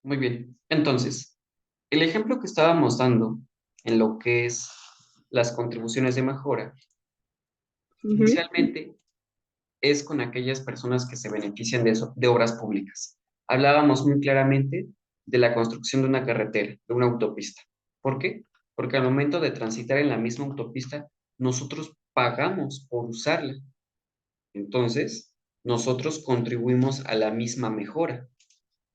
Muy bien. Entonces, el ejemplo que estábamos dando en lo que es las contribuciones de mejora, Ujú. inicialmente es con aquellas personas que se benefician de eso, de obras públicas. Hablábamos muy claramente de la construcción de una carretera, de una autopista. ¿Por qué? Porque al momento de transitar en la misma autopista, nosotros pagamos por usarla. Entonces, nosotros contribuimos a la misma mejora.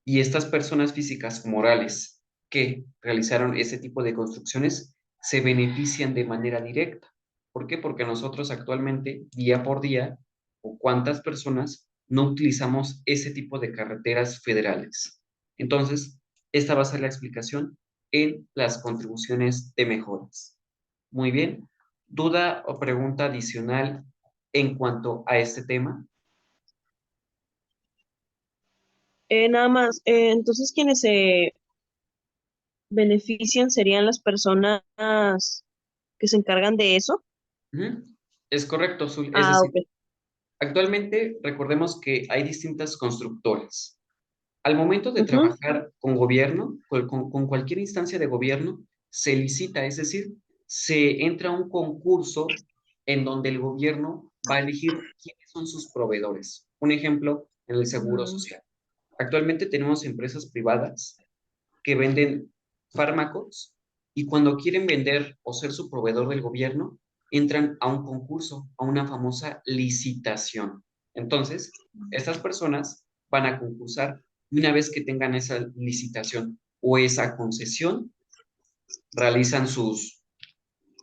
Y estas personas físicas o morales que realizaron ese tipo de construcciones se benefician de manera directa. ¿Por qué? Porque nosotros actualmente, día por día, o cuántas personas no utilizamos ese tipo de carreteras federales. Entonces, esta va a ser la explicación en las contribuciones de mejoras. Muy bien. ¿Duda o pregunta adicional en cuanto a este tema? Nada más, entonces quienes se benefician serían las personas que se encargan de eso. Ujú. Es correcto, Zul. Es Ah, decir, ok. actualmente, recordemos que hay distintas constructoras. Al momento de Ujú. trabajar con gobierno, con cualquier instancia de gobierno, se licita, es decir, se entra a un concurso en donde el gobierno va a elegir quiénes son sus proveedores. Un ejemplo, en el seguro Mm. social. Actualmente tenemos empresas privadas que venden fármacos y cuando quieren vender o ser su proveedor del gobierno, entran a un concurso, a una famosa licitación. Entonces, estas personas van a concursar y una vez que tengan esa licitación o esa concesión, realizan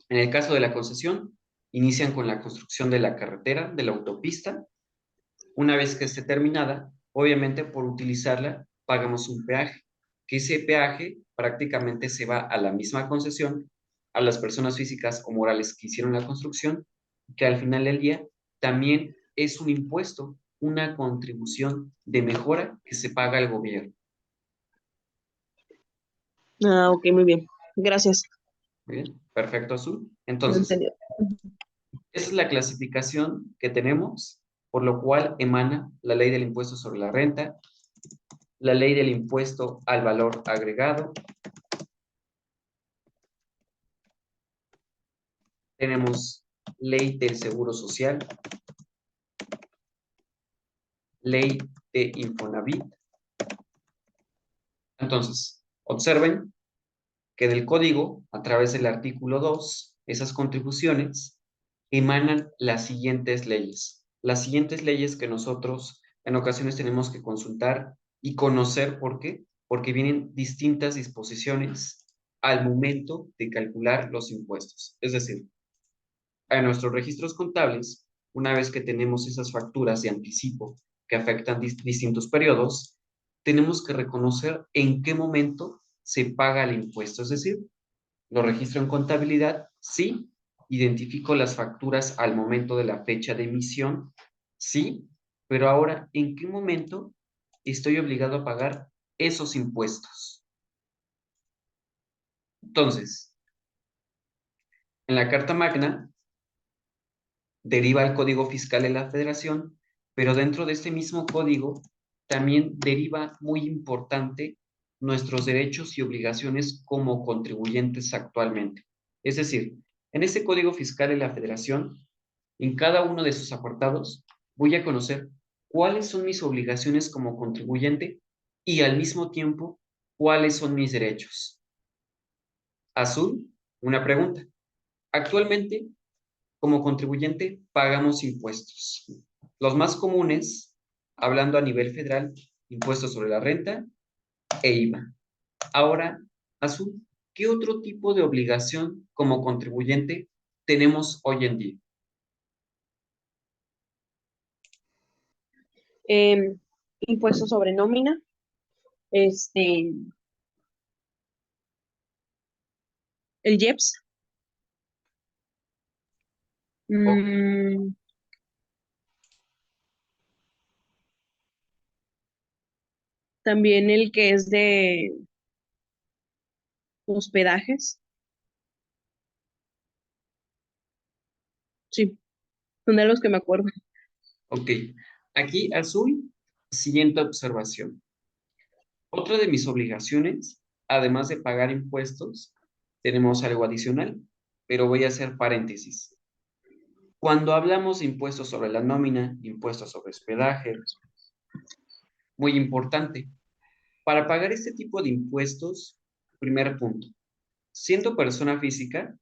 en el caso de la concesión, inician con la construcción de la carretera, de la autopista. Una vez que esté terminada, obviamente por utilizarla pagamos un peaje, que ese peaje prácticamente se va a la misma concesión, a las personas físicas o morales que hicieron la construcción, que al final del día también es un impuesto, una contribución de mejora que se paga al gobierno. Ah, ok, muy bien. Gracias. Muy bien, perfecto, Azul. Lo Entonces, entendí. esa es la clasificación que tenemos, por lo cual emana la ley del impuesto sobre la renta, la ley del impuesto al valor agregado. Tenemos ley del seguro social, ley de Infonavit. Entonces, observen que del código, a través del artículo 2, esas contribuciones emanan las siguientes leyes. Las siguientes leyes que nosotros en ocasiones tenemos que consultar y conocer. ¿Por qué? Porque vienen distintas disposiciones al momento de calcular los impuestos. Es decir, a nuestros registros contables, una vez que tenemos esas facturas de anticipo que afectan distintos periodos, tenemos que reconocer en qué momento se paga el impuesto. Es decir, lo registro en contabilidad, sí, identifico las facturas al momento de la fecha de emisión, sí, pero ahora, ¿en qué momento estoy obligado a pagar esos impuestos? Entonces, en la Carta Magna deriva el Código Fiscal de la Federación, pero dentro de este mismo código también deriva muy importante nuestros derechos y obligaciones como contribuyentes actualmente. Es decir, en este Código Fiscal de la Federación, en cada uno de sus apartados, voy a conocer cuáles son mis obligaciones como contribuyente y al mismo tiempo cuáles son mis derechos. Azul, una pregunta. Actualmente, como contribuyente pagamos impuestos. Los más comunes, hablando a nivel federal, impuestos sobre la renta e IVA. Ahora, Azul, ¿qué otro tipo de obligación como contribuyente tenemos hoy en día? Em, Impuesto sobre nómina, este, el IEPS, O- mm, también el que es de hospedajes. Sí, son de los que me acuerdo. ok, aquí Azul, siguiente observación. Otra de mis obligaciones, además de pagar impuestos, tenemos algo adicional, pero voy a hacer paréntesis. Cuando hablamos de impuestos sobre la nómina, impuestos sobre hospedaje, muy importante. Para pagar este tipo de impuestos, primer punto, siendo persona física,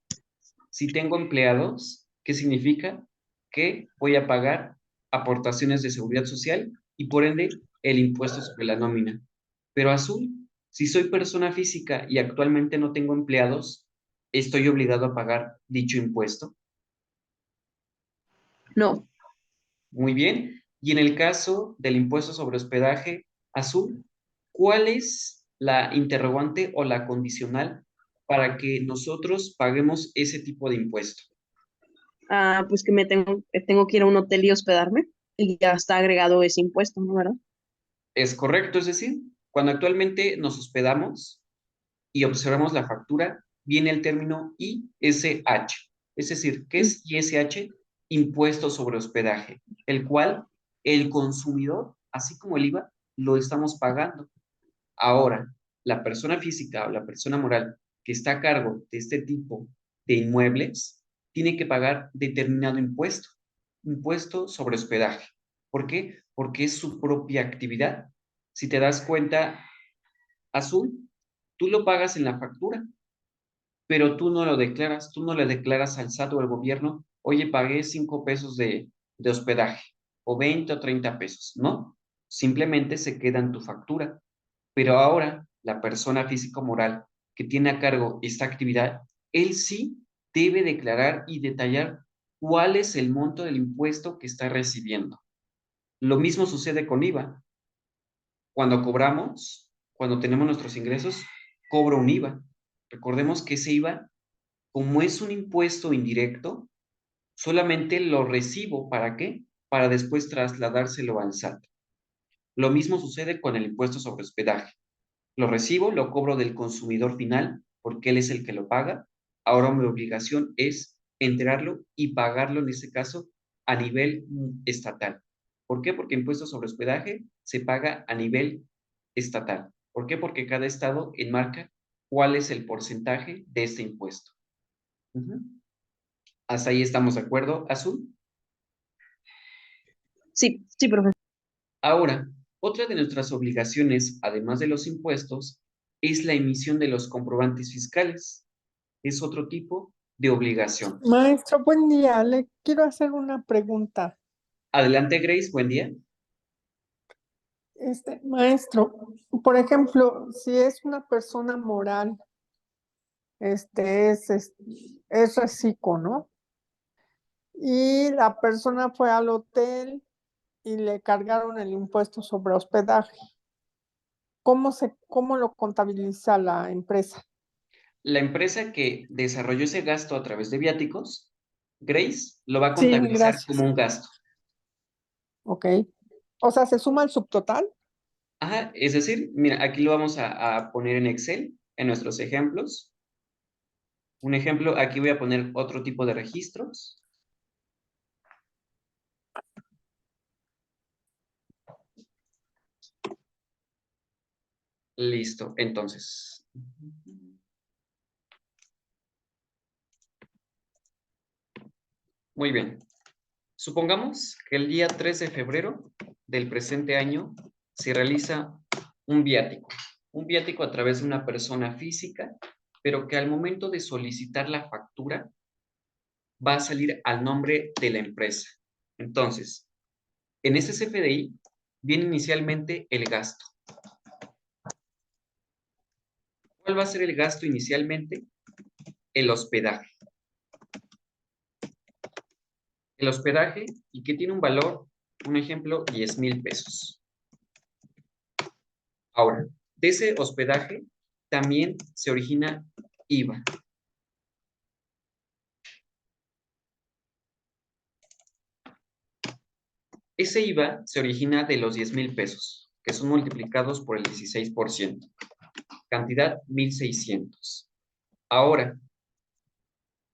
si tengo empleados, ¿qué significa? Que voy a pagar aportaciones de seguridad social y por ende el impuesto sobre la nómina. Pero azul, si soy persona física y actualmente no tengo empleados, ¿estoy obligado a pagar dicho impuesto? No. Muy bien. Y en el caso del impuesto sobre hospedaje azul, ¿cuál es la interrogante o la condicional para que nosotros paguemos ese tipo de impuesto? Pues que tengo que ir a un hotel y hospedarme y ya está agregado ese impuesto, ¿no? ¿Verdad? Es correcto, es decir, cuando actualmente nos hospedamos y observamos la factura, viene el término ISH. Es decir, ¿qué Mm. es ISH? Impuesto sobre hospedaje, el cual el consumidor, así como el IVA, lo estamos pagando. Ahora, la persona física o la persona moral que está a cargo de este tipo de inmuebles tiene que pagar determinado impuesto, impuesto sobre hospedaje. ¿Por qué? Porque es su propia actividad. Si te das cuenta, azul, tú lo pagas en la factura, pero tú no lo declaras, tú no le declaras al SAT o al gobierno, oye, pagué 5 pesos de hospedaje, o 20 o 30 pesos, ¿no? Simplemente se queda en tu factura. Pero ahora, la persona físico moral que tiene a cargo esta actividad, él sí debe declarar y detallar cuál es el monto del impuesto que está recibiendo. Lo mismo sucede con IVA. Cuando cobramos, cuando tenemos nuestros ingresos, cobro un IVA. Recordemos que ese IVA, como es un impuesto indirecto, solamente lo recibo. ¿Para qué? Para después trasladárselo al SAT. Lo mismo sucede con el impuesto sobre hospedaje. Lo recibo, lo cobro del consumidor final, porque él es el que lo paga. Ahora mi obligación es enterarlo y pagarlo, en este caso, a nivel estatal. ¿Por qué? Porque impuesto sobre hospedaje se paga a nivel estatal. ¿Por qué? Porque cada estado enmarca cuál es el porcentaje de este impuesto. Ujú. ¿Hasta ahí estamos de acuerdo, Azul? Sí, sí, profe. Ahora, otra de nuestras obligaciones, además de los impuestos, es la emisión de los comprobantes fiscales. Es otro tipo de obligación. Maestro, buen día. Le quiero hacer una pregunta. Adelante, Grace, buen día. Maestro, por ejemplo, si es una persona moral, es reciclo, ¿no? Y la persona fue al hotel y le cargaron el impuesto sobre hospedaje. ¿Cómo lo contabiliza la empresa? La empresa que desarrolló ese gasto a través de viáticos, Grace, lo va a Sí, contabilizar gracias. como un gasto. Ok. O sea, ¿se suma el subtotal? Ajá, es decir, mira, aquí lo vamos a poner en Excel, en nuestros ejemplos. Un ejemplo, aquí voy a poner otro tipo de registros. Listo, entonces. Muy bien. Supongamos que el día 3 de febrero del presente año se realiza un viático. Un viático a través de una persona física, pero que al momento de solicitar la factura va a salir al nombre de la empresa. Entonces, en ese CFDI viene inicialmente el gasto. ¿Cuál va a ser el gasto inicialmente? El hospedaje. El hospedaje y que tiene un valor, un ejemplo, 10,000 pesos. Ahora, de ese hospedaje también se origina IVA. Ese IVA se origina de los 10,000 pesos, que son multiplicados por el 16%. Cantidad 1,600. Ahora,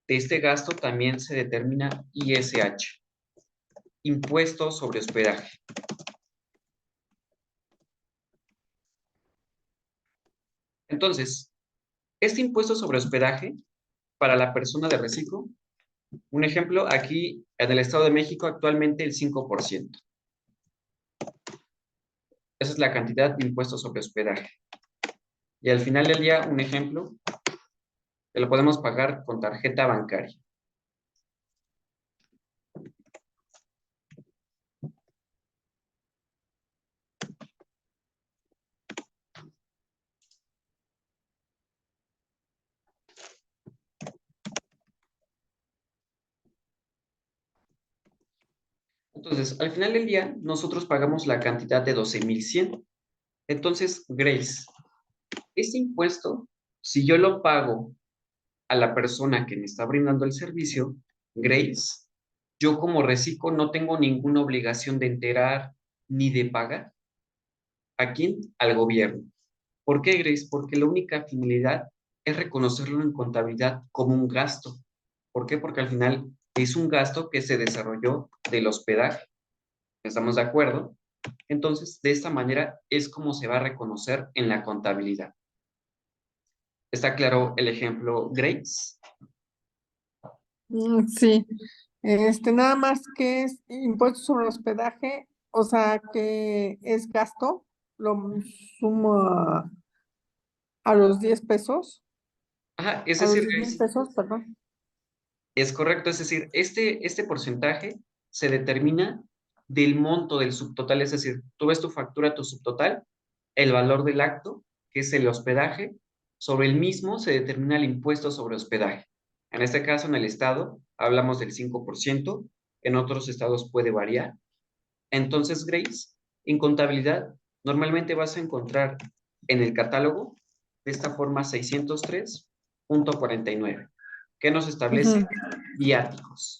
de este gasto también se determina ISH, impuesto sobre hospedaje. Entonces, este impuesto sobre hospedaje para la persona de reciclo, un ejemplo, aquí en el Estado de México actualmente el 5%. Esa es la cantidad de impuestos sobre hospedaje. Y al final del día, un ejemplo, que lo podemos pagar con tarjeta bancaria. Entonces, al final del día, nosotros pagamos la cantidad de 12,100. Entonces, Grace, este impuesto, si yo lo pago a la persona que me está brindando el servicio, Grace, yo como reciclo no tengo ninguna obligación de enterar ni de pagar. ¿A quién? Al gobierno. ¿Por qué, Grace? Porque la única finalidad es reconocerlo en contabilidad como un gasto. ¿Por qué? Porque al final es un gasto que se desarrolló del hospedaje. ¿Estamos de acuerdo? Entonces, de esta manera es como se va a reconocer en la contabilidad. ¿Está claro el ejemplo, Grace? Sí, nada más que es impuesto sobre hospedaje, o sea que es gasto, lo sumo a los 10 pesos, Ajá, es a los decir, 10,000 Grace, pesos, perdón. es correcto, es decir, este porcentaje se determina del monto del subtotal, es decir, tú ves tu factura, tu subtotal, el valor del acto, que es el hospedaje, sobre el mismo se determina el impuesto sobre hospedaje. En este caso, en el estado, hablamos del 5%, en otros estados puede variar. Entonces, Grace, en contabilidad, normalmente vas a encontrar en el catálogo de esta forma 603.49, que nos establece Ujú. viáticos.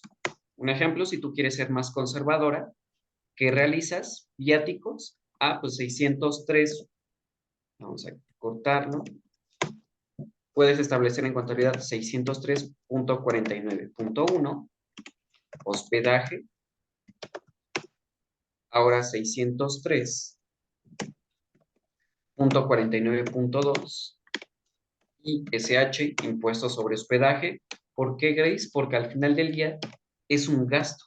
Un ejemplo, si tú quieres ser más conservadora, ¿qué realizas? Viáticos, pues 603, vamos a cortarlo, puedes establecer en contabilidad 603.49.1, hospedaje, ahora 603.49.2 y SH, impuesto sobre hospedaje. ¿Por qué, Grace? Porque al final del día es un gasto.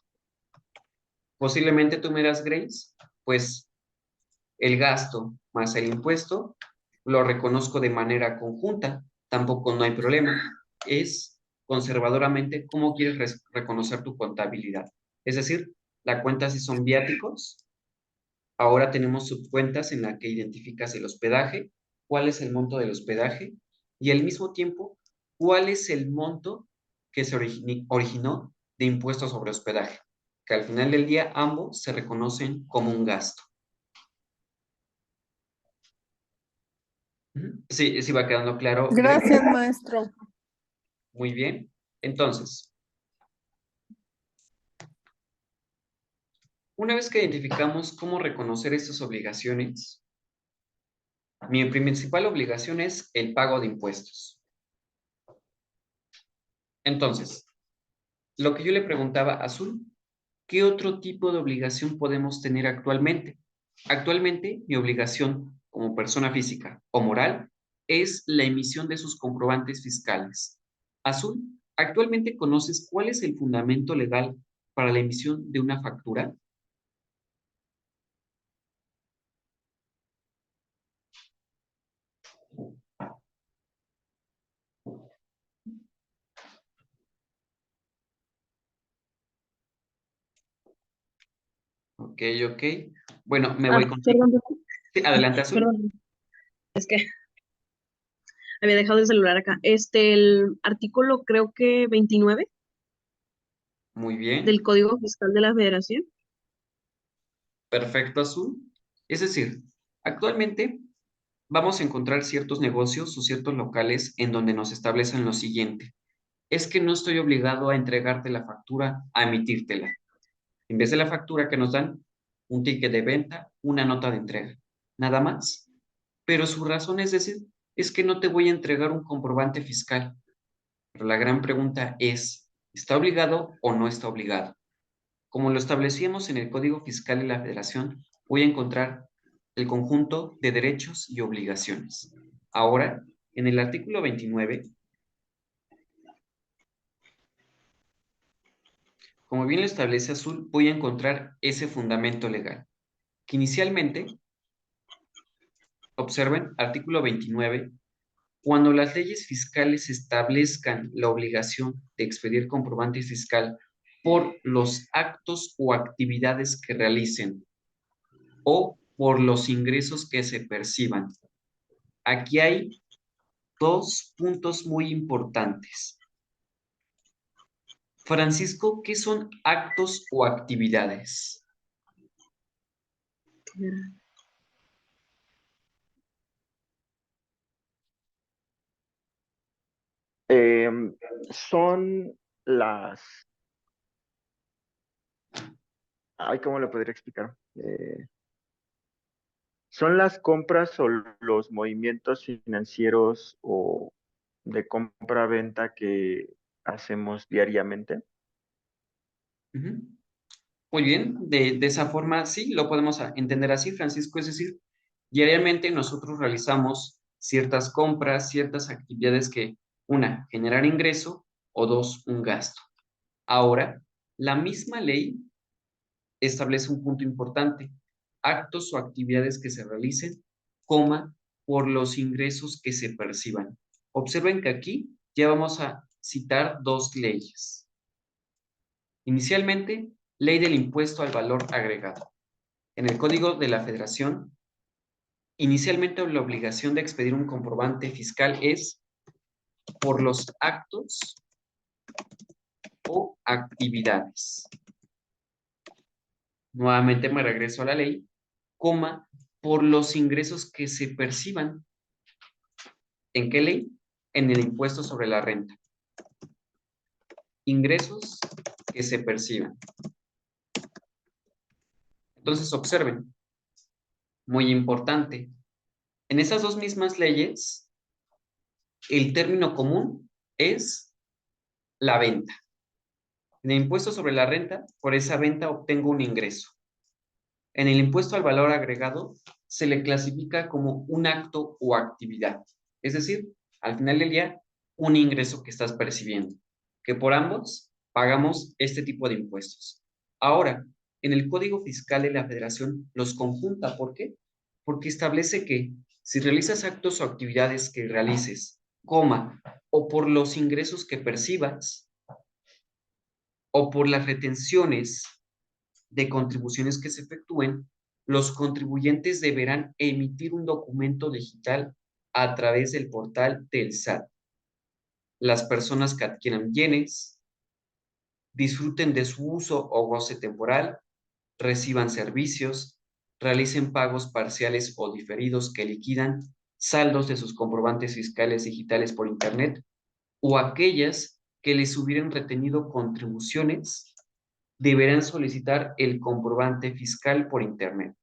Posiblemente tú me dirás, Grace, pues el gasto más el impuesto lo reconozco de manera conjunta, tampoco no hay problema. Es conservadoramente cómo quieres reconocer tu contabilidad. Es decir, la cuenta si son viáticos, ahora tenemos subcuentas en la que identificas el hospedaje, cuál es el monto del hospedaje y al mismo tiempo, cuál es el monto que se originó de impuestos sobre hospedaje, que al final del día ambos se reconocen como un gasto. Sí, sí va quedando claro, Grace. Gracias, maestro. Muy bien. Entonces, una vez que identificamos cómo reconocer estas obligaciones, mi principal obligación es el pago de impuestos. Entonces, lo que yo le preguntaba a Azul, ¿qué otro tipo de obligación podemos tener actualmente? Actualmente, mi obligación como persona física o moral es la emisión de sus comprobantes fiscales. Azul, ¿actualmente conoces cuál es el fundamento legal para la emisión de una factura? Ok, ok. Bueno, me voy contigo. Perdón, Sí, adelante, Azul. perdón, es que había dejado el celular acá. El artículo creo que 29 Muy bien. del Código Fiscal de la Federación. Perfecto, Azul. Es decir, actualmente vamos a encontrar ciertos negocios o ciertos locales en donde nos establecen lo siguiente. Es que no estoy obligado a entregarte la factura, a emitírtela. En vez de la factura que nos dan, un ticket de venta, una nota de entrega. Nada más. Pero su razón es decir, es que no te voy a entregar un comprobante fiscal. Pero la gran pregunta es, ¿está obligado o no está obligado? Como lo establecíamos en el Código Fiscal de la Federación, voy a encontrar el conjunto de derechos y obligaciones. Ahora, En el artículo 29, como bien lo establece Azul, voy a encontrar ese fundamento legal. Que inicialmente, observen, artículo 29, cuando las leyes fiscales establezcan la obligación de expedir comprobante fiscal por los actos o actividades que realicen o por los ingresos que se perciban. Aquí hay dos puntos muy importantes. Francisco, ¿qué son actos o actividades? Son las... Ay, ¿cómo lo podría explicar? Son las compras o los movimientos financieros o de compra-venta que hacemos diariamente. Ujú. Muy bien, de esa forma sí, lo podemos entender así, Francisco, es decir, diariamente nosotros realizamos ciertas compras, ciertas actividades que, una, generar ingreso o dos, un gasto. Ahora, la misma ley establece un punto importante, actos o actividades que se realicen, coma, por los ingresos que se perciban. Observen que aquí ya vamos a citar dos leyes. Inicialmente, ley del impuesto al valor agregado. En el Código de la Federación, inicialmente la obligación de expedir un comprobante fiscal es por los actos o actividades. Nuevamente me regreso a la ley, coma, por los ingresos que se perciban. ¿En qué ley? En el impuesto sobre la renta. Ingresos que se perciban. Entonces observen, muy importante, en esas dos mismas leyes, el término común es la venta. En el impuesto sobre la renta, por esa venta obtengo un ingreso. En el impuesto al valor agregado, se le clasifica como un acto o actividad. Es decir, al final del día, un ingreso que estás percibiendo. Que por ambos pagamos este tipo de impuestos. Ahora, en el Código Fiscal de la Federación los conjunta. ¿Por qué? Porque establece que si realizas actos o actividades que realices, coma, o por los ingresos que percibas, o por las retenciones de contribuciones que se efectúen, los contribuyentes deberán emitir un documento digital a través del portal del SAT. Las personas que adquieran bienes, disfruten de su uso o goce temporal, reciban servicios, realicen pagos parciales o diferidos que liquidan saldos de sus comprobantes fiscales digitales por Internet o aquellas que les hubieran retenido contribuciones deberán solicitar el comprobante fiscal por Internet.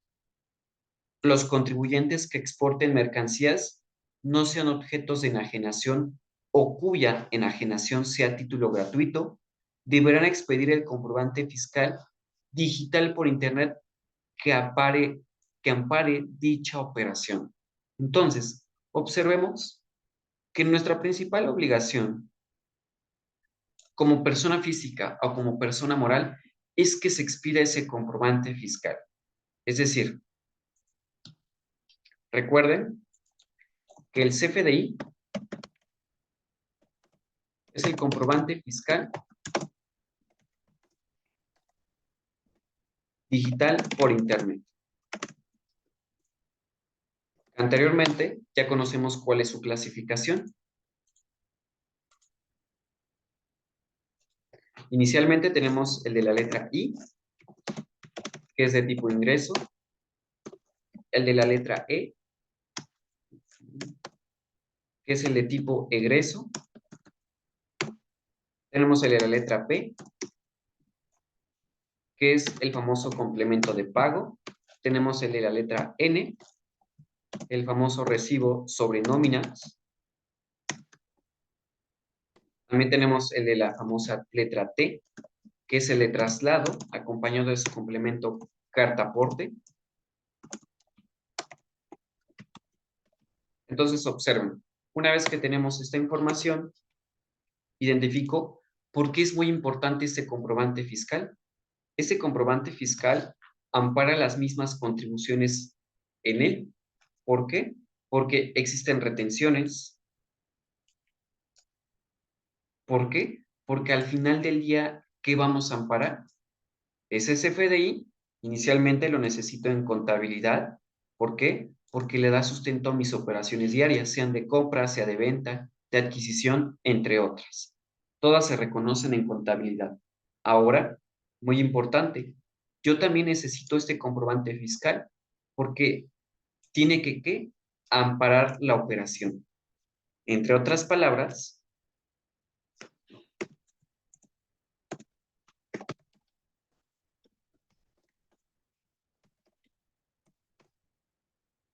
Los contribuyentes que exporten mercancías no sean objetos de enajenación o cuya enajenación sea a título gratuito, deberán expedir el comprobante fiscal digital por Internet que ampare dicha operación. Entonces, observemos que nuestra principal obligación como persona física o como persona moral es que se expida ese comprobante fiscal. Es decir, recuerden que el CFDI es el comprobante fiscal digital por Internet. Anteriormente ya conocemos cuál es su clasificación. Inicialmente tenemos el de la letra I, que es de tipo ingreso, el de la letra E, que es el de tipo egreso, tenemos el de la letra P, que es el famoso complemento de pago, tenemos el de la letra N, el famoso recibo sobre nóminas, también tenemos el de la famosa letra T, que es el de traslado, acompañado de su complemento carta aporte. Entonces observen, Una vez que tenemos esta información, identifico por qué es muy importante este comprobante fiscal. Este comprobante fiscal ampara las mismas contribuciones en él. ¿Por qué? Porque existen retenciones. ¿Por qué? Porque al final del día, ¿qué vamos a amparar? Ese CFDI inicialmente lo necesito en contabilidad. ¿Por qué? Porque le da sustento a mis operaciones diarias, sean de compra, sea de venta, de adquisición, entre otras. Todas se reconocen en contabilidad. Ahora, muy importante, yo también necesito este comprobante fiscal porque tiene que, ¿qué? Amparar la operación. Entre otras palabras,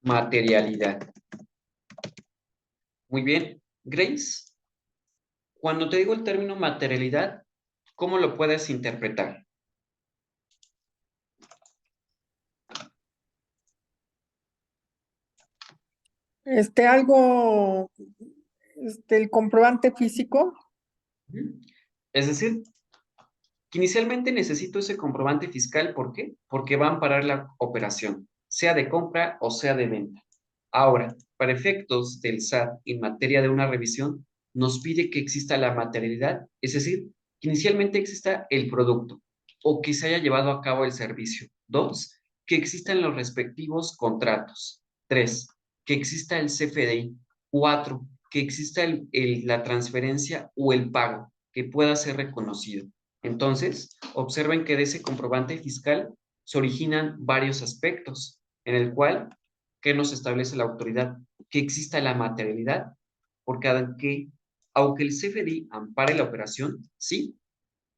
materialidad. Muy bien, Grace, cuando te digo el término materialidad, ¿cómo lo puedes interpretar? Algo, el comprobante físico. Es decir, que inicialmente necesito ese comprobante fiscal, ¿por qué? Porque va a amparar la operación, sea de compra o sea de venta. Ahora, para efectos del SAT en materia de una revisión, nos pide que exista la materialidad, es decir, que inicialmente exista el producto o que se haya llevado a cabo el servicio. Dos, que existan los respectivos contratos. Tres, que exista el CFDI. Cuatro, que exista la transferencia o el pago que pueda ser reconocido. Entonces, observen que de ese comprobante fiscal se originan varios aspectos, en el cual, ¿qué nos establece la autoridad? Que exista la materialidad, porque aunque el CFDI ampare la operación, sí,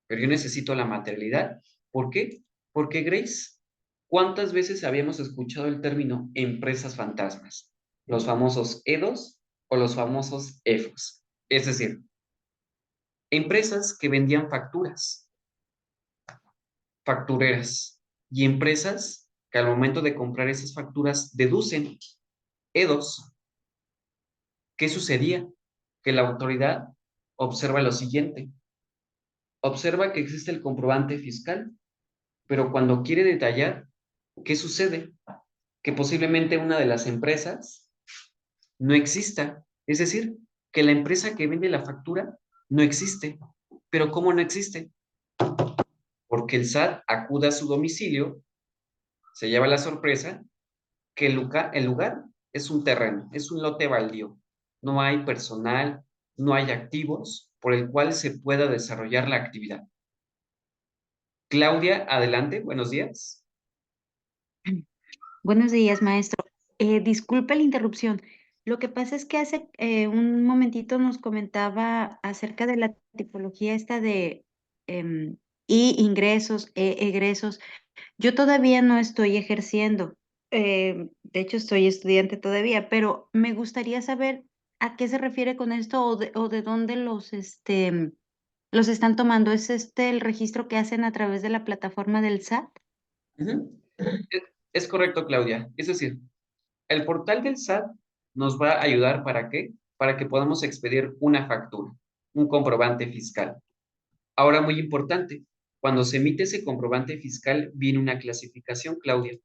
pero yo necesito la materialidad. ¿Por qué? Porque, Grace, ¿cuántas veces habíamos escuchado el término empresas fantasmas? Los famosos EDOs o los famosos EFOS. Es decir, empresas que vendían factureras, y empresas que al momento de comprar esas facturas deducen EDOS. ¿Qué sucedía? Que la autoridad observa lo siguiente. Observa que existe el comprobante fiscal, pero cuando quiere detallar, ¿qué sucede? Que posiblemente una de las empresas no exista. Es decir, que la empresa que vende la factura no existe. ¿Pero cómo no existe? Porque el SAT acude a su domicilio, se lleva la sorpresa que el lugar es un terreno, es un lote baldío. No hay personal, no hay activos por el cual se pueda desarrollar la actividad. Claudia, adelante, buenos días. Buenos días, maestro. Disculpe la interrupción. Lo que pasa es que hace un momentito nos comentaba acerca de la tipología esta de ingresos, egresos. Yo todavía no estoy ejerciendo. De hecho, estoy estudiante todavía, pero me gustaría saber a qué se refiere con esto o de dónde los están tomando. ¿Es el registro que hacen a través de la plataforma del SAT? Uh-huh. Es correcto, Claudia. Es decir, el portal del SAT nos va a ayudar ¿para qué? Para que podamos expedir una factura, un comprobante fiscal. Ahora, muy importante, cuando se emite ese comprobante fiscal, viene una clasificación, Claudia.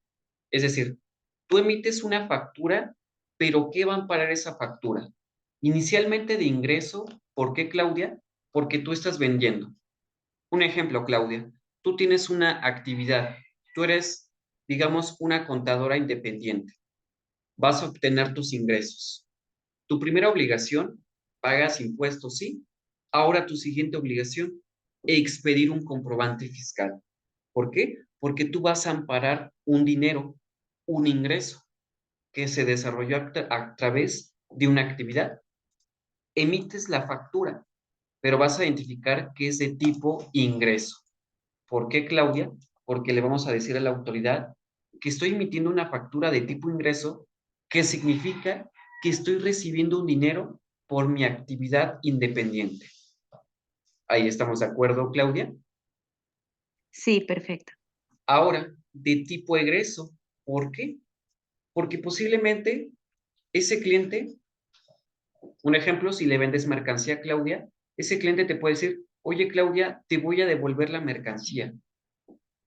Es decir, tú emites una factura, pero ¿qué va a amparar esa factura? Inicialmente de ingreso, ¿por qué, Claudia? Porque tú estás vendiendo. Un ejemplo, Claudia, tú tienes una actividad, tú eres, digamos, una contadora independiente, vas a obtener tus ingresos. Tu primera obligación, pagas impuestos, sí. Ahora tu siguiente obligación, expedir un comprobante fiscal. ¿Por qué? Porque tú vas a amparar un dinero, un ingreso que se desarrolló a través de una actividad. Emites la factura, pero vas a identificar que es de tipo ingreso. ¿Por qué, Claudia? Porque le vamos a decir a la autoridad que estoy emitiendo una factura de tipo ingreso, que significa que estoy recibiendo un dinero por mi actividad independiente. Ahí estamos de acuerdo, Claudia. Sí, perfecto. Ahora, de tipo egreso. ¿Por qué? Porque posiblemente ese cliente Un ejemplo, si le vendes mercancía a Claudia, ese cliente te puede decir, oye Claudia, te voy a devolver la mercancía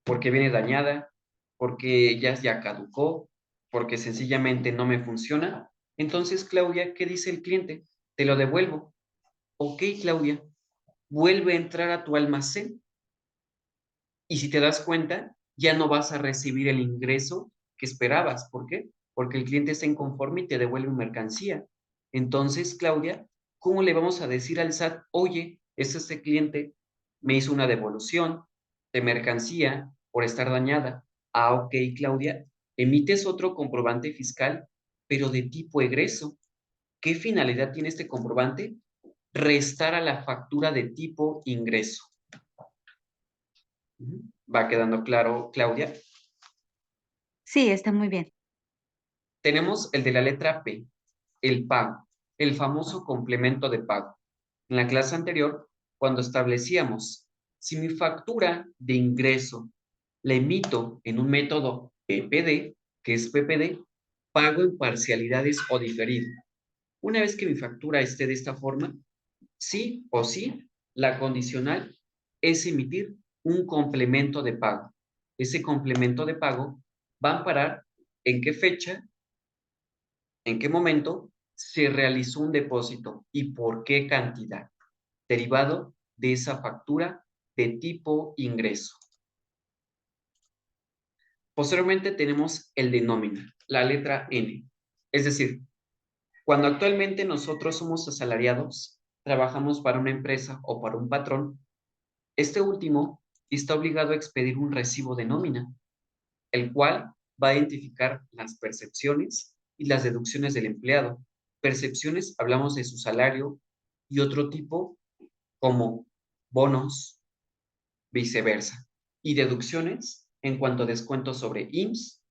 porque viene dañada, porque ya caducó, porque sencillamente no me funciona. Entonces, Claudia, ¿qué dice el cliente? Te lo devuelvo. Ok, Claudia, vuelve a entrar a tu almacén y si te das cuenta, ya no vas a recibir el ingreso que esperabas. ¿Por qué? Porque el cliente está inconforme y te devuelve mercancía. Entonces, Claudia, ¿cómo le vamos a decir al SAT, oye, este cliente me hizo una devolución de mercancía por estar dañada? Ah, ok, Claudia, emites otro comprobante fiscal, pero de tipo egreso. ¿Qué finalidad tiene este comprobante? Restar a la factura de tipo ingreso. ¿Va quedando claro, Claudia? Sí, está muy bien. Tenemos el de la letra P, el pago, el famoso complemento de pago. En la clase anterior, cuando establecíamos, si mi factura de ingreso la emito en un método PPD, que es PPD, pago en parcialidades o diferido. Una vez que mi factura esté de esta forma, sí o sí, la condicional es emitir un complemento de pago. Ese complemento de pago va a amparar en qué fecha, en qué momento se realizó un depósito y por qué cantidad, derivado de esa factura de tipo ingreso. Posteriormente tenemos el de nómina, la letra N. Es decir, cuando actualmente nosotros somos asalariados, trabajamos para una empresa o para un patrón, este último está obligado a expedir un recibo de nómina, el cual va a identificar las percepciones y las deducciones del empleado. Percepciones, hablamos de su salario y otro tipo como bonos, viceversa. Y deducciones en cuanto a descuentos sobre IMSS,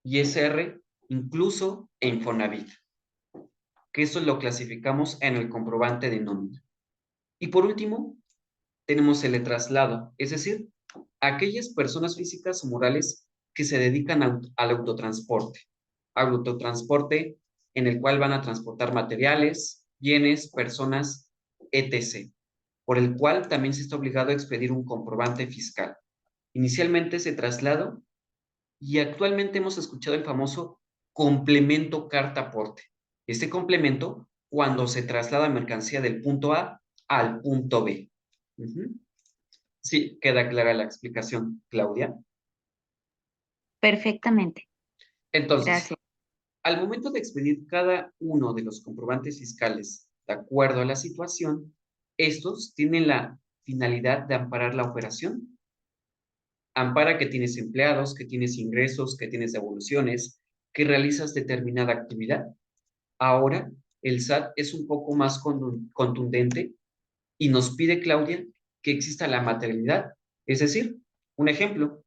ISR, incluso e Infonavit, que eso lo clasificamos en el comprobante de nómina. Y por último, tenemos el de traslado, es decir, aquellas personas físicas o morales que se dedican al autotransporte en el cual van a transportar materiales, bienes, personas, etc., por el cual también se está obligado a expedir un comprobante fiscal. Inicialmente se traslado y actualmente hemos escuchado el famoso complemento carta aporte. Este complemento cuando se traslada mercancía del punto A al punto B. Sí, queda clara la explicación, Claudia. Perfectamente. Entonces, Gracias. al momento de expedir cada uno de los comprobantes fiscales de acuerdo a la situación, estos tienen la finalidad de amparar la operación. Ampara que tienes empleados, que tienes ingresos, que tienes devoluciones, que realizas determinada actividad. Ahora, el SAT es un poco más contundente y nos pide, Claudia, que exista la materialidad. Es decir, un ejemplo,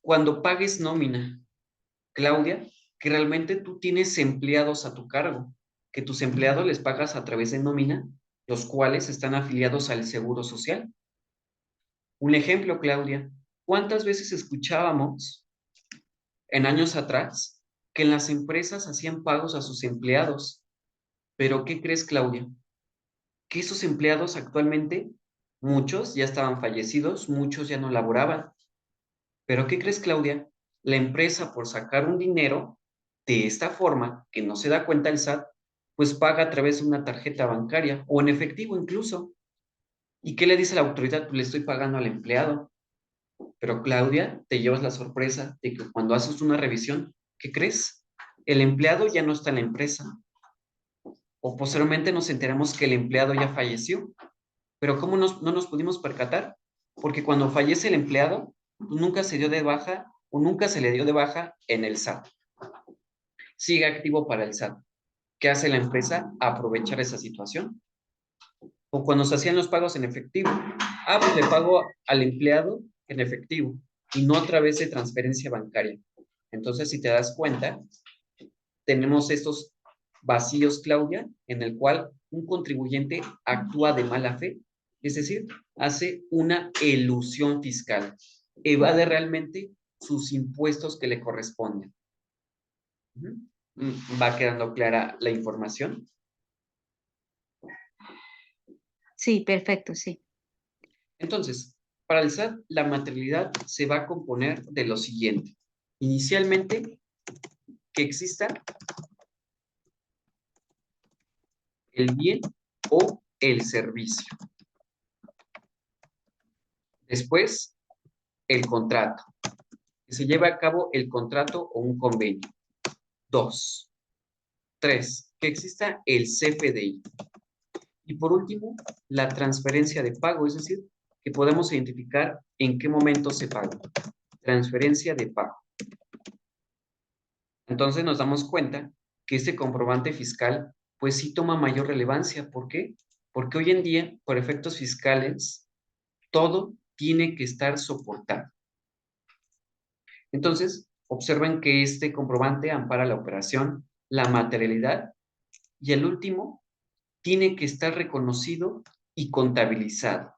cuando pagues nómina, Claudia, que realmente tú tienes empleados a tu cargo, que tus empleados les pagas a través de nómina, los cuales están afiliados al Seguro Social. Un ejemplo, Claudia, ¿cuántas veces escuchábamos en años atrás que en las empresas hacían pagos a sus empleados? Pero ¿qué crees, Claudia? Que esos empleados actualmente, muchos ya estaban fallecidos, muchos ya no laboraban. Pero ¿qué crees, Claudia? La empresa, por sacar un dinero de esta forma, que no se da cuenta el SAT, pues paga a través de una tarjeta bancaria o en efectivo incluso. ¿Y qué le dice la autoridad? Pues le estoy pagando al empleado. Pero Claudia, te llevas la sorpresa de que cuando haces una revisión, ¿qué crees? El empleado ya no está en la empresa. O posteriormente nos enteramos que el empleado ya falleció. Pero ¿cómo no nos pudimos percatar? Porque cuando fallece el empleado, pues nunca se dio de baja o nunca se le dio de baja en el SAT. Sigue activo para el SAT. ¿Qué hace la empresa? Aprovechar esa situación. O cuando se hacían los pagos en efectivo. Ah, pues le pago al empleado en efectivo y no a través de transferencia bancaria. Entonces, si te das cuenta, tenemos estos vacíos, Claudia, en el cual un contribuyente actúa de mala fe, es decir, hace una elusión fiscal, evade realmente sus impuestos que le corresponden. ¿Va quedando clara la información? Sí, perfecto, sí. Entonces, para el SAT, la materialidad se va a componer de lo siguiente. Inicialmente, que exista el bien o el servicio. Después, el contrato. Que se lleve a cabo el contrato o un convenio. 2. 3. Que exista el CFDI. Y por último, la transferencia de pago, es decir, que podemos identificar en qué momento se paga. Transferencia de pago. Entonces nos damos cuenta que este comprobante fiscal, pues sí toma mayor relevancia. ¿Por qué? Porque hoy en día, por efectos fiscales, todo tiene que estar soportado. Entonces, observen que este comprobante ampara la operación, la materialidad y el último, tiene que estar reconocido y contabilizado.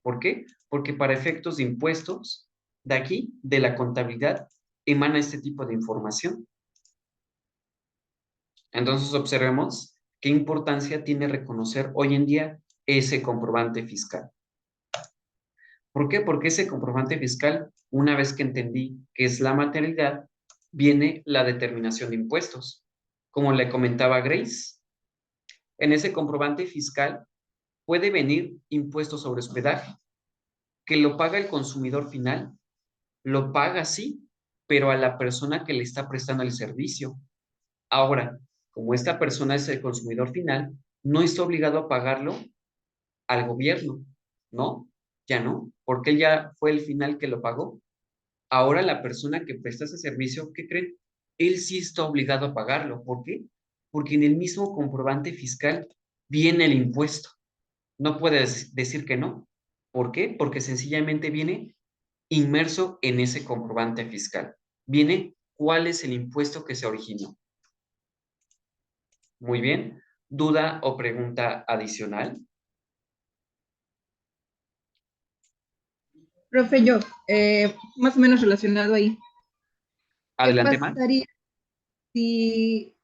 ¿Por qué? Porque para efectos de impuestos, de aquí, de la contabilidad, emana este tipo de información. Entonces, observemos qué importancia tiene reconocer hoy en día ese comprobante fiscal. ¿Por qué? Porque ese comprobante fiscal, una vez que entendí que es la materialidad, viene la determinación de impuestos. Como le comentaba Grace, en ese comprobante fiscal puede venir impuesto sobre hospedaje, que lo paga el consumidor final, lo paga sí, pero a la persona que le está prestando el servicio. Ahora, como esta persona es el consumidor final, no está obligado a pagarlo al gobierno, ¿no? Ya no, porque él ya fue el final que lo pagó. Ahora la persona que presta ese servicio, ¿qué creen? Él sí está obligado a pagarlo. ¿Por qué? Porque en el mismo comprobante fiscal viene el impuesto. No puedes decir que no. ¿Por qué? Porque sencillamente viene inmerso en ese comprobante fiscal. Viene cuál es el impuesto que se originó. Muy bien. ¿Duda o pregunta adicional? Profe, yo, más o menos relacionado ahí. ¿Qué Adelante, Mar. pasaría si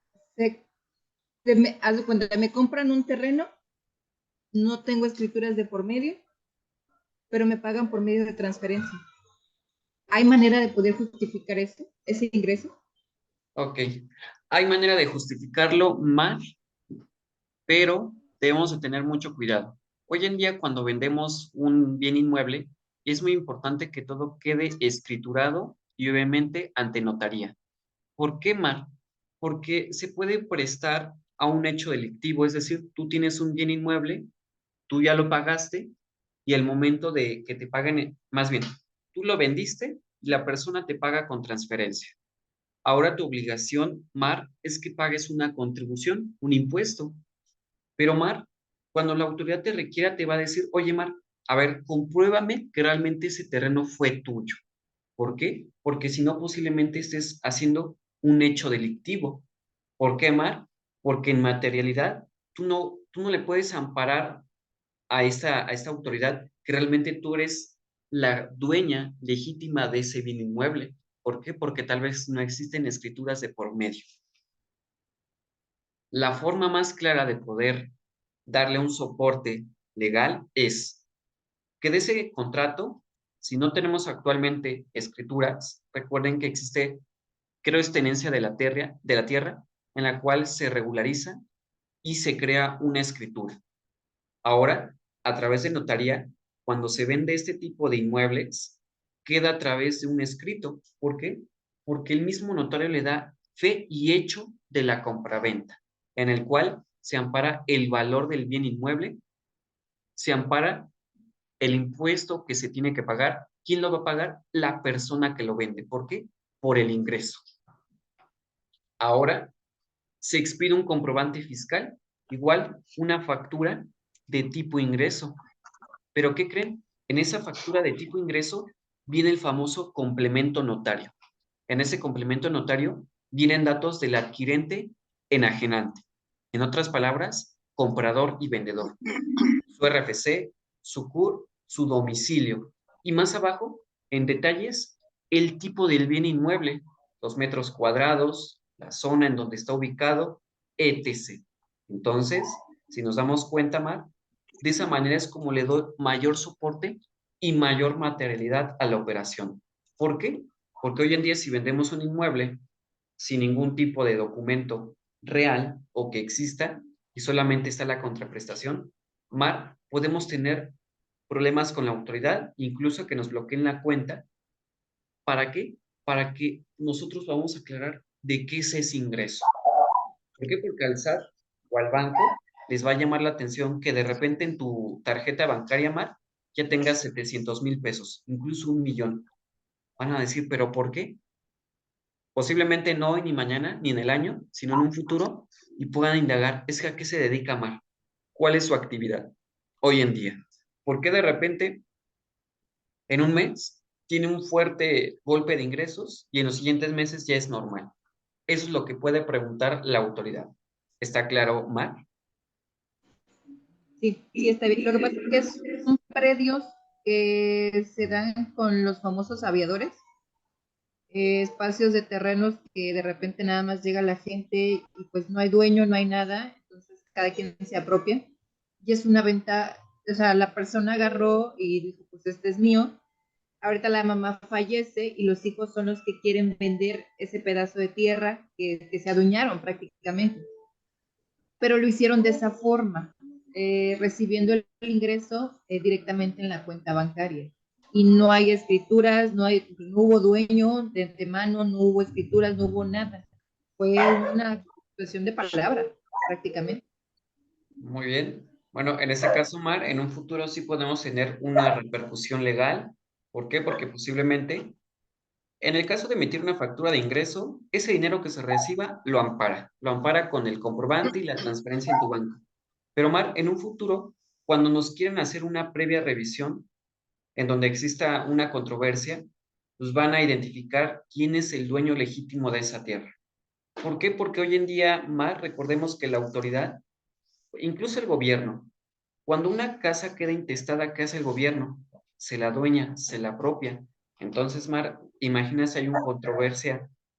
haz de cuenta, me compran un terreno, no tengo escrituras de por medio, pero me pagan por medio de transferencia? ¿Hay manera de poder justificar eso, ese ingreso? Ok. Hay manera de justificarlo, Mar, pero debemos de tener mucho cuidado. Hoy en día, cuando vendemos un bien inmueble, es muy importante que todo quede escriturado y obviamente ante notaría. ¿Por qué, Mar? Porque se puede prestar a un hecho delictivo, es decir, tú tienes un bien inmueble, tú ya lo pagaste y el momento de que te paguen, más bien, tú lo vendiste y la persona te paga con transferencia. Ahora tu obligación, Mar, es que pagues una contribución, un impuesto. Pero Mar, cuando la autoridad te requiera, te va a decir, oye Mar, a ver, compruébame que realmente ese terreno fue tuyo. ¿Por qué? Porque si no, posiblemente estés haciendo un hecho delictivo. ¿Por qué, Mar? Porque en materialidad tú no le puedes amparar a esta autoridad que realmente tú eres la dueña legítima de ese bien inmueble. ¿Por qué? Porque tal vez no existen escrituras de por medio. La forma más clara de poder darle un soporte legal es que de ese contrato, si no tenemos actualmente escrituras, recuerden que existe, creo, es tenencia de la tierra en la cual se regulariza y se crea una escritura. Ahora, a través de notaría, cuando se vende este tipo de inmuebles, queda a través de un escrito. ¿Por qué? Porque el mismo notario le da fe y hecho de la compraventa, en el cual se ampara el valor del bien inmueble, se ampara el impuesto que se tiene que pagar. ¿Quién lo va a pagar? La persona que lo vende. ¿Por qué? Por el ingreso. Ahora se expide un comprobante fiscal, igual una factura de tipo ingreso. ¿Pero qué creen? En esa factura de tipo ingreso viene el famoso complemento notario. En ese complemento notario vienen datos del adquirente enajenante. En otras palabras, comprador y vendedor. Su RFC, su CUR, su domicilio. Y más abajo, en detalles, el tipo del bien inmueble, los metros cuadrados, la zona en donde está ubicado, etc. Entonces, si nos damos cuenta, Mar, De esa manera es como le doy mayor soporte y mayor materialidad a la operación. ¿Por qué? Porque hoy en día si vendemos un inmueble sin ningún tipo de documento real o que exista y solamente está la contraprestación, Mar, podemos tener problemas con la autoridad, incluso que nos bloqueen la cuenta. ¿Para qué? Para que nosotros vamos a aclarar de qué es ese ingreso. ¿Por qué? Porque al SAT o al banco les va a llamar la atención que de repente en tu tarjeta bancaria, Mar, ya tengas 700,000 pesos, incluso 1,000,000. Van a decir, ¿pero por qué? Posiblemente no hoy, ni mañana, ni en el año, sino en un futuro, y puedan indagar, ¿es que a qué se dedica Mar? ¿Cuál es su actividad hoy en día? ¿Por qué de repente en un mes tiene un fuerte golpe de ingresos y en los siguientes meses ya es normal? Eso es lo que puede preguntar la autoridad. ¿Está claro, Mar? Sí, sí, está bien. Lo que pasa es que son predios que se dan con los famosos aviadores, espacios de terrenos que de repente nada más llega la gente y pues no hay dueño, no hay nada, entonces cada quien se apropia. Y es una venta, o sea, la persona agarró y dijo, pues este es mío. Ahorita la mamá fallece y los hijos son los que quieren vender ese pedazo de tierra que se adueñaron prácticamente. Pero lo hicieron de esa forma, recibiendo el ingreso directamente en la cuenta bancaria. Y no hay escrituras, no hubo dueño de antemano, no hubo escrituras, no hubo nada. Fue una cuestión de palabra, prácticamente. Muy bien. Bueno, en este caso, Mar, en un futuro sí podemos tener una repercusión legal. ¿Por qué? Porque posiblemente, en el caso de emitir una factura de ingreso, ese dinero que se reciba lo ampara con el comprobante y la transferencia en tu banco. Pero, Mar, en un futuro, cuando nos quieren hacer una previa revisión, en donde exista una controversia, pues van a identificar quién es el dueño legítimo de esa tierra. ¿Por qué? Porque hoy en día, Mar, recordemos que la autoridad, incluso el gobierno, cuando una casa queda intestada, ¿qué hace el gobierno? Se la adueña, se la apropia. Entonces, Mar, imagina si hay una controversia